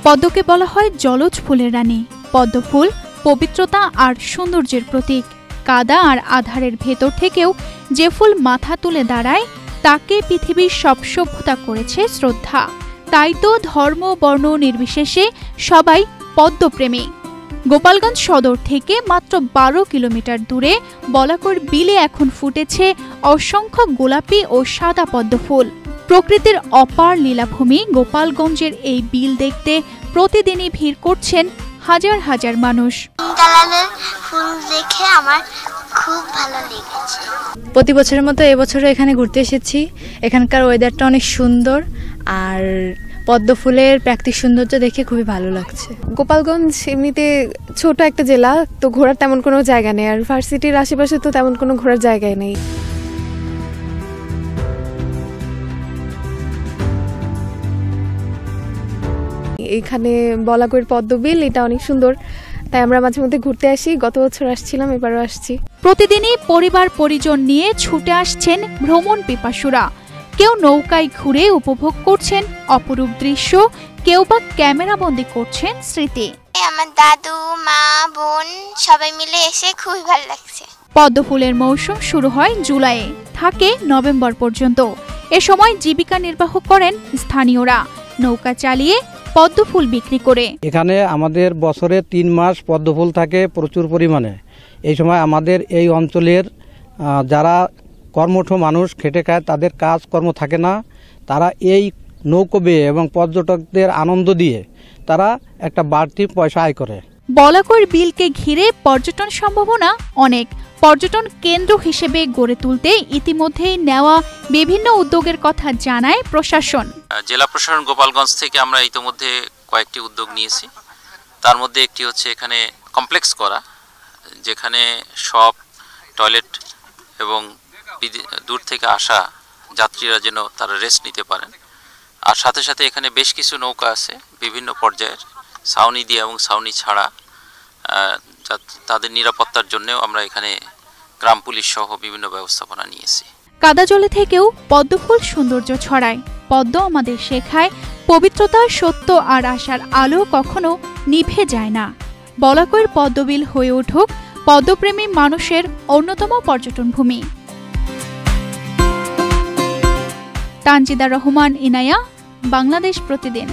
পদ্মকে বলা হয় জলজ ফুলের রানী। পদ্ম ফুল পবিত্রতা আর সৌন্দর্যের প্রতীক। কাদা আর আধারের ভেতর থেকেও যে ফুল মাথা তুলে দাঁড়ায় তাকে পৃথিবীর সব সভ্যতা করেছে শ্রদ্ধা। তাই তো ধর্ম বর্ণ নির্বিশেষে সবাই পদ্মপ্রেমী। গোপালগঞ্জ সদর থেকে মাত্র 12 কিলোমিটার দূরে বলাকর বিলে এখন ফুটেছে অসংখ্য গোলাপি ও সাদা পদ্ম ফুল। প্রকৃতির অপার লীলাভূমি গোপালগঞ্জের এই বিল দেখতে প্রতিদিনই ভিড় করছেন হাজার হাজার মানুষ। ফুল দেখে আমার খুব ভালো লেগেছে। প্রতি বছরের মতো এবছরও এখানে ঘুরতে এসেছি। এখানকার ওয়েদারটা অনেক সুন্দর আর পদ্ম ফুলের প্রাকৃতিক সৌন্দর্য দেখে খুবই ভালো লাগছে। গোপালগঞ্জ এমনিতে ছোট একটা জেলা, তো ঘোরার তেমন কোনো জায়গা নেই, আর ভার্সিটির আশেপাশে তো তেমন কোনো ঘোরার জায়গায় নেই। এইখানে বলাকর পদ্মবিল, এটা অনেক সুন্দর, তাই আমরা মাঝে মধ্যে ঘুরতে আসি। গত বছর আসছিলাম, এবারও আসছি। প্রতিদিনই পরিবার পরিজন নিয়ে ছুটে আসছেন ভ্রমণ পিপাসুরা। কেউ নৌকায় ঘুরে উপভোগ করছেন অপরূপ দৃশ্য, কেউ বা ক্যামেরাবন্দি করছেন স্মৃতি। আমার দাদু, মা, বোন সবাই মিলে এসে খুবই ভালো লাগছে। পদ্ম ফুলের মৌসুম শুরু হয় জুলাইয়ে, থাকে নভেম্বর পর্যন্ত। এ সময় জীবিকা নির্বাহ করেন স্থানীয়রা, নৌকা চালিয়ে পদ্ম ফুল বিক্রি করে। এখানে আমাদের বছরে 3 মাস পদ্ম ফুল থাকে প্রচুর পরিমাণে। এই সময় আমাদের এই অঞ্চলের যারা কর্মঠ মানুষ খেটে খায়, তাদের কাজ কর্ম থাকে না, তারা এই নৌকো বেয়ে এবং পর্যটকদের আনন্দ দিয়ে তারা একটা বাড়তি পয়সা আয় করে। বলাকর বিলকে ঘিরে পর্যটন সম্ভাবনা অনেক। পর্যটন কেন্দ্র হিসেবে গড়ে তুলতে ইতিমধ্যেই নেওয়া বিভিন্ন উদ্যোগের কথা জানায় প্রশাসন। জেলা প্রশাসন গোপালগঞ্জ থেকে আমরা ইতিমধ্যে কয়েকটি উদ্যোগ নিয়েছি। তার মধ্যে একটি হচ্ছে এখানে কমপ্লেক্স করা, যেখানে সব টয়লেট এবং দূর থেকে আসা যাত্রীরা যেন তারা রেস্ট নিতে পারেন। আর সাথে সাথে এখানে বেশ কিছু নৌকা আছে বিভিন্ন পর্যায়ের, ছাউনি দিয়ে এবং ছাউনি ছাড়া, তাদের নিরাপত্তার জন্যও আমরা এখানে গ্রাম পুলিশ সহ বিভিন্ন ব্যবস্থাপনা নিয়েছি। কাদা জলে থেকেও পদ্ম ফুল সৌন্দর্য ছড়ায়। পদ্ম আমাদের শেখায় পবিত্রতা, সত্য আর আশার আলো কখনো নিভে যায় না। বলাকর পদ্মবিল হয়ে উঠুক পদ্মপ্রেমী মানুষের অন্যতম পর্যটন ভূমি। তানজিদা রহমান, ইনায়া, বাংলাদেশ প্রতিদিন।